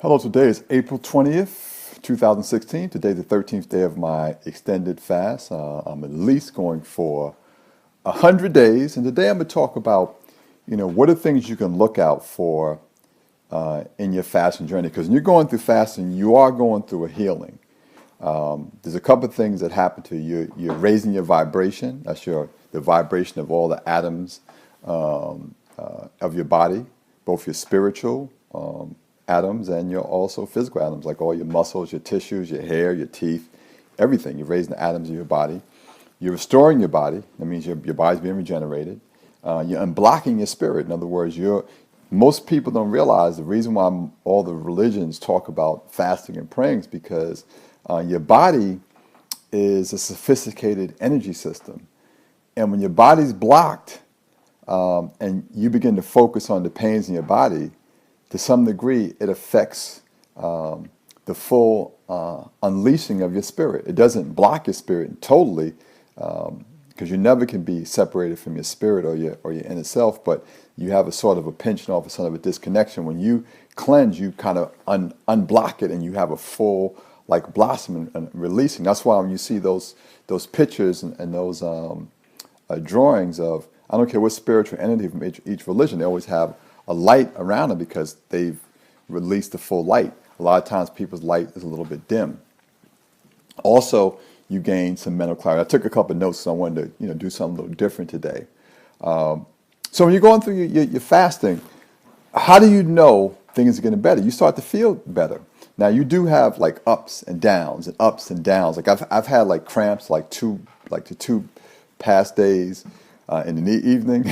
Hello, today is April 20th, 2016. Today's the 13th day of my extended fast. I'm at least going for 100 days. And today I'm going to talk about, what are things you can look out for in your fasting journey. Because when you're going through fasting, you are going through a healing. There's a couple of things that happen to you. You're raising your vibration. That's the vibration of all the atoms of your body, both your spiritual atoms and your also physical atoms, like all your muscles, your tissues, your hair, your teeth, everything. You're raising the atoms of your body. You're restoring your body. That means your body's being regenerated. You're unblocking your spirit. In other words, most people don't realize the reason why all the religions talk about fasting and praying is because your body is a sophisticated energy system. And when your body's blocked and you begin to focus on the pains in your body, to some degree, it affects the full unleashing of your spirit. It doesn't block your spirit totally, because you never can be separated from your spirit or your inner self, but you have a sort of a pinching off, a sort of a disconnection. When you cleanse, you kind of unblock it, and you have a full like blossom and releasing. That's why when you see those pictures and those drawings of, I don't care what spiritual entity from each religion, they always have a light around them because they've released the full light. A lot of times people's light is a little bit dim. Also, you gain some mental clarity. I took a couple of notes, so I wanted to do something a little different today. So when you're going through your fasting, how do you know things are getting better? You start to feel better. Now you do have like ups and downs and ups and downs. Like I've had like cramps the two past days. In the evening,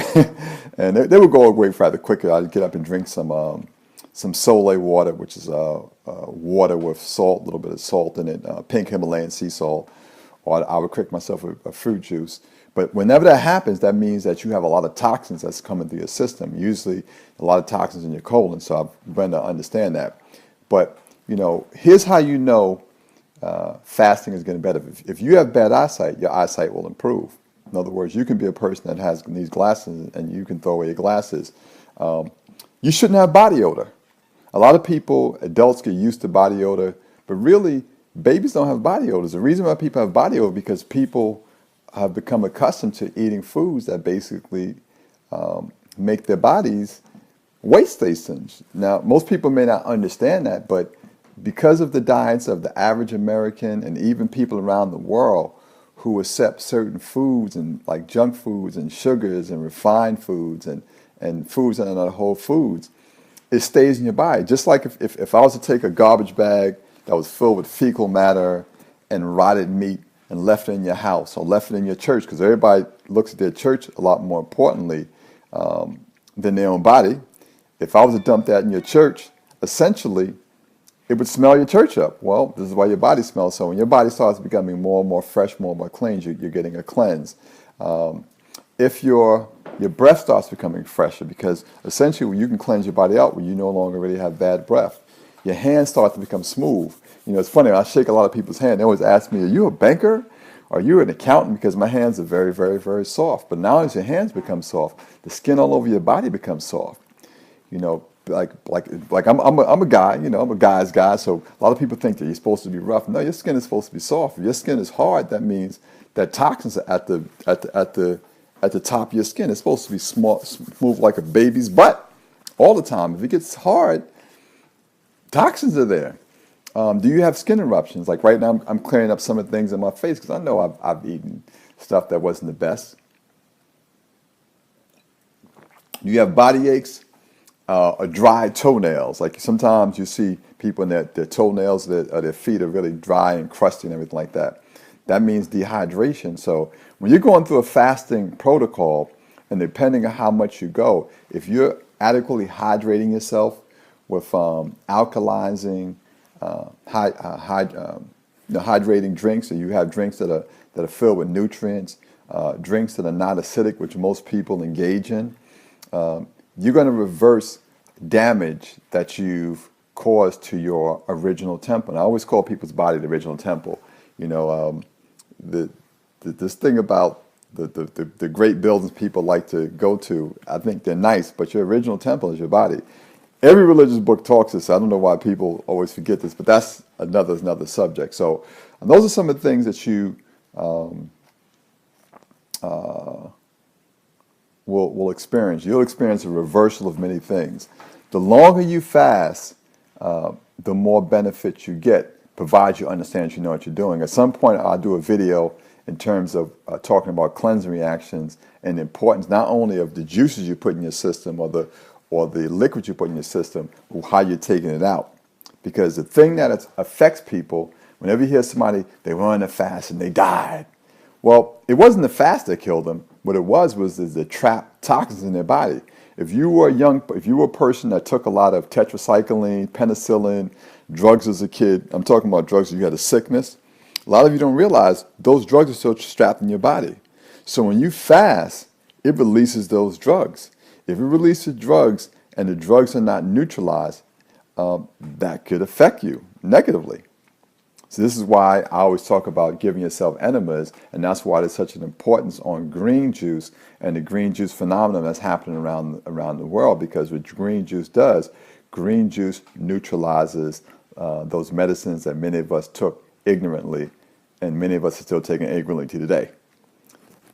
and they would go away rather quickly. I'd get up and drink some Soleil water, which is water with salt, a little bit of salt in it, pink Himalayan sea salt, or I would create myself a fruit juice. But whenever that happens, that means that you have a lot of toxins that's coming through your system, usually a lot of toxins in your colon, so I've begun to understand that. But, here's how you know fasting is getting better. If you have bad eyesight, your eyesight will improve. In other words, you can be a person that has these glasses and you can throw away your glasses. You shouldn't have body odor. A lot of people, adults, get used to body odor, but really, babies don't have body odors. The reason why people have body odor is because people have become accustomed to eating foods that basically make their bodies waste stations. Now, most people may not understand that, but because of the diets of the average American and even people around the world who accept certain foods and like junk foods and sugars and refined foods and foods that are not whole foods, it stays in your body. Just like if I was to take a garbage bag that was filled with fecal matter and rotted meat and left it in your house or left it in your church, because everybody looks at their church a lot more importantly than their own body. If I was to dump that in your church, essentially, it would smell your church up. Well, this is why your body smells. So when your body starts becoming more and more fresh, more and more clean, you're getting a cleanse. If your breath starts becoming fresher, because essentially you can cleanse your body out when you no longer really have bad breath. Your hands start to become smooth. It's funny, I shake a lot of people's hands. They always ask me, are you a banker? Are you an accountant? Because my hands are very, very, very soft. But now as your hands become soft, the skin all over your body becomes soft. Like I'm a guy, I'm a guy's guy. So a lot of people think that you're supposed to be rough. No, your skin is supposed to be soft. If your skin is hard, that means that toxins are at the top of your skin. It's supposed to be smooth like a baby's butt all the time. If it gets hard, toxins are there. Do you have skin eruptions? Like right now, I'm clearing up some of the things in my face because I know I've eaten stuff that wasn't the best. Do you have body aches? Or dry toenails. Like sometimes you see people in their toenails, their feet are really dry and crusty and everything like that. That means dehydration. So when you're going through a fasting protocol, and depending on how much you go, if you're adequately hydrating yourself with alkalizing, hydrating drinks, or you have drinks that are filled with nutrients, drinks that are not acidic, which most people engage in, you're going to reverse damage that you've caused to your original temple. And I always call people's body the original temple. This thing about the great buildings people like to go to, I think they're nice, but your original temple is your body. Every religious book talks this. I don't know why people always forget this, but that's another subject. So, and those are some of the things that you will experience. You'll experience a reversal of many things. The longer you fast, the more benefits you get, provided you understand you know what you're doing. At some point, I'll do a video in terms of talking about cleansing reactions and the importance not only of the juices you put in your system or the liquid you put in your system, or how you're taking it out. Because the thing that affects people, whenever you hear somebody, they were on a fast and they died. Well, it wasn't the fast that killed them. What it was the trapped toxins in their body. If you were a person that took a lot of tetracycline, penicillin, drugs as a kid, I'm talking about drugs you had a sickness, a lot of you don't realize those drugs are still trapped in your body. So when you fast, it releases those drugs. If it releases drugs and the drugs are not neutralized, that could affect you negatively. So this is why I always talk about giving yourself enemas, and that's why there's such an importance on green juice and the green juice phenomenon that's happening around the world. Because what green juice does, green juice neutralizes those medicines that many of us took ignorantly, and many of us are still taking ignorantly to today.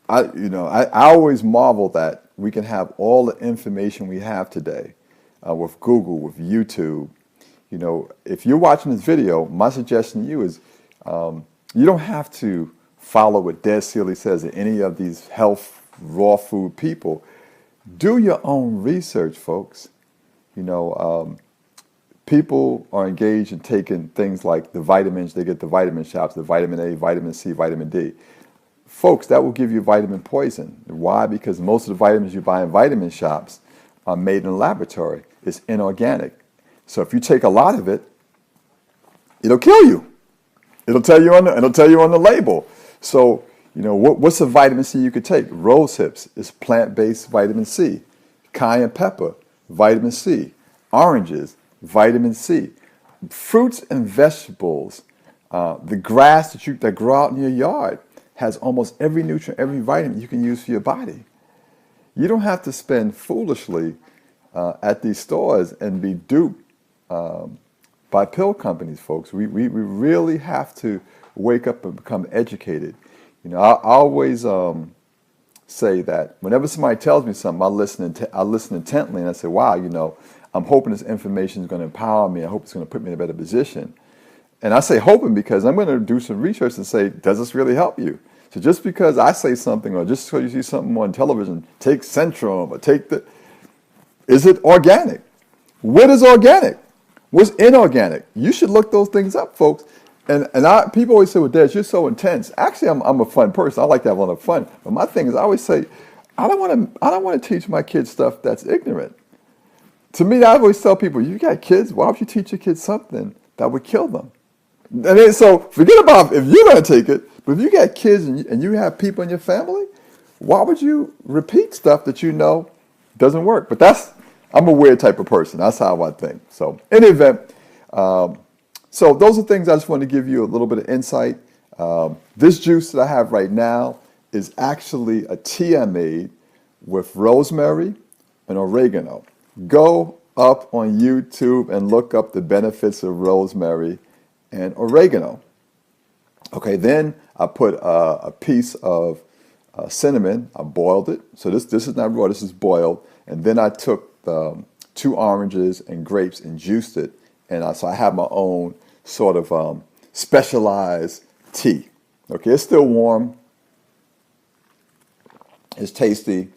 I always marvel that we can have all the information we have today with Google, with YouTube. If you're watching this video, my suggestion to you is you don't have to follow what Des Seeley says or any of these health, raw food people. Do your own research, folks. People are engaged in taking things like the vitamins. They get the vitamin shops, the vitamin A, vitamin C, vitamin D. Folks, that will give you vitamin poison. Why? Because most of the vitamins you buy in vitamin shops are made in a laboratory. It's inorganic. So if you take a lot of it, it'll kill you. It'll tell you on the label. So, what's a vitamin C you could take? Rose hips is plant-based vitamin C. Cayenne pepper, vitamin C. Oranges, vitamin C. Fruits and vegetables, the grass that grow out in your yard has almost every nutrient, every vitamin you can use for your body. You don't have to spend foolishly at these stores and be duped by pill companies, folks. We really have to wake up and become educated. I always say that whenever somebody tells me something, I listen intently and I say, wow, I'm hoping this information is going to empower me. I hope it's going to put me in a better position. And I say hoping because I'm going to do some research and say, does this really help you? So just because I say something or just because you see something on television, take Centrum or is it organic? What is organic? What's inorganic? You should look those things up, folks. And people always say, well, Des, you're so intense. Actually, I'm a fun person. I like to have a lot of fun. But my thing is, I always say, I don't want to teach my kids stuff that's ignorant. To me, I always tell people, you got kids, why would you teach your kids something that would kill them? So forget about if you're going to take it, but if you got kids and you have people in your family, why would you repeat stuff that doesn't work? But I'm a weird type of person. That's how I think. So in any event, so those are things I just want to give you a little bit of insight. This juice that I have right now is actually a tea I made with rosemary and oregano. Go up on YouTube and look up the benefits of rosemary and oregano. Okay, then I put a piece of cinnamon. I boiled it. So this is not raw. This is boiled. And then I took 2 oranges and grapes and juiced it. And so I have my own sort of specialized tea. Okay, it's still warm. It's tasty.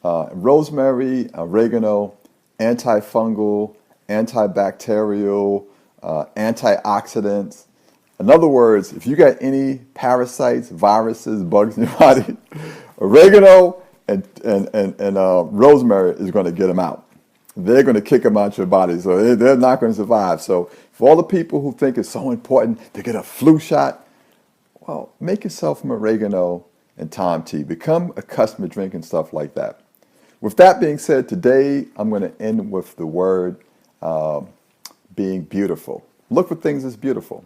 Rosemary, oregano, antifungal, antibacterial, antioxidants. In other words, if you got any parasites, viruses, bugs in your body, oregano and rosemary is going to get them out. They're going to kick them out your body, so they're not going to survive. So for all the people who think it's so important to get a flu shot, well, make yourself some oregano and thyme tea. Become accustomed to drinking stuff like that. With that being said, today I'm going to end with the word being beautiful. Look for things as beautiful.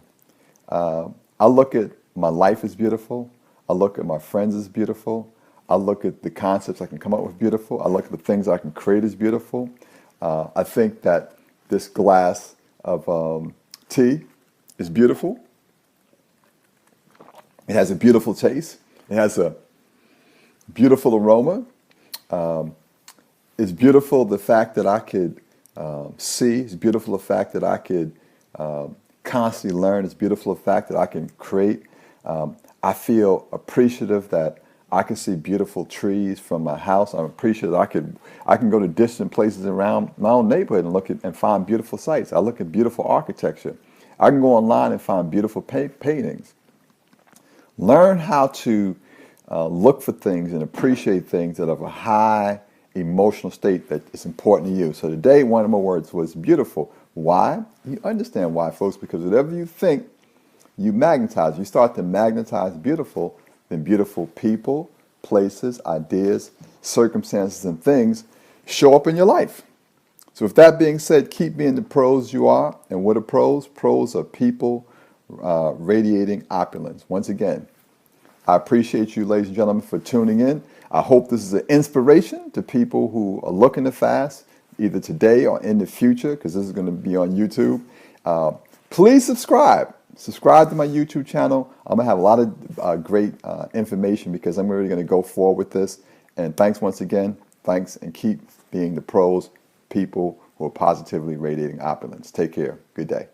I look at my life as beautiful. I look at my friends as beautiful. I look at the concepts I can come up with beautiful. I look at the things I can create as beautiful. I think that this glass of tea is beautiful. It has a beautiful taste. It has a beautiful aroma. It's beautiful the fact that I could see. It's beautiful the fact that I could constantly learn. It's beautiful the fact that I can create. I feel appreciative that I can see beautiful trees from my house. I'm appreciative that I can go to distant places around my own neighborhood and look at and find beautiful sights. I look at beautiful architecture. I can go online and find beautiful paintings. Learn how to look for things and appreciate things that have a high emotional state that is important to you. So today, one of my words was beautiful. Why? You understand why, folks, because whatever you think, you magnetize. You start to magnetize beautiful, then beautiful people, places, ideas, circumstances, and things show up in your life. So with that being said, keep being the pros you are. And what are pros? Pros are people radiating opulence. Once again, I appreciate you, ladies and gentlemen, for tuning in. I hope this is an inspiration to people who are looking to fast, either today or in the future, because this is going to be on YouTube. Please subscribe. Subscribe to my YouTube channel. I'm going to have a lot of great information because I'm really going to go forward with this. And thanks once again. Thanks, and keep being the pros, people who are positively radiating opulence. Take care. Good day.